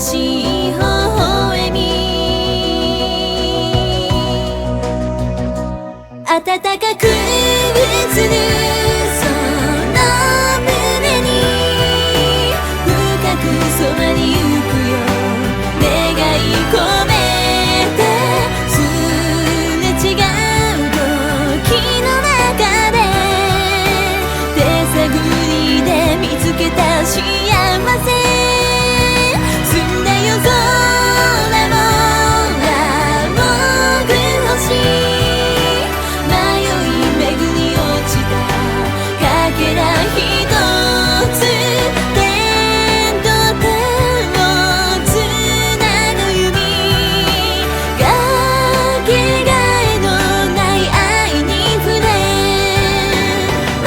しい微笑み、暖かく映るその胸に深く染まりゆくよ願い込めて、すれ違う時の中で手探りで見つけた幸せ、澄んだ夜空も仰ぐ星、迷い巡り落ちたかけらひとつ、手と手をつなぐ指、かけがえのない愛に触れ、も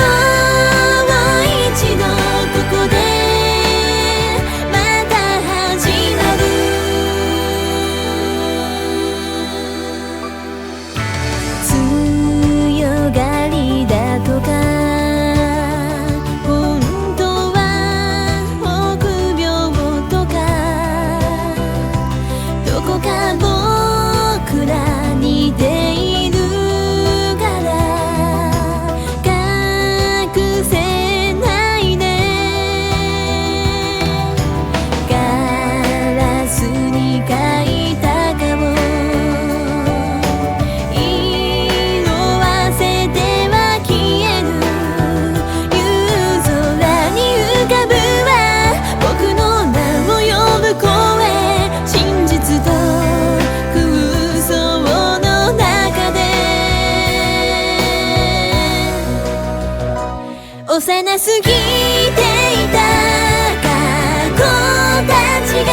う一度ここでまた始まる。強がりだとか本当は臆病とか、どこか僕ら似ているから隠せないね、ガラスに描いた顔、色あせては消える夕空に浮かぶは僕の名を呼ぶ声、真実と空想の中で幼すぎていた過去たちが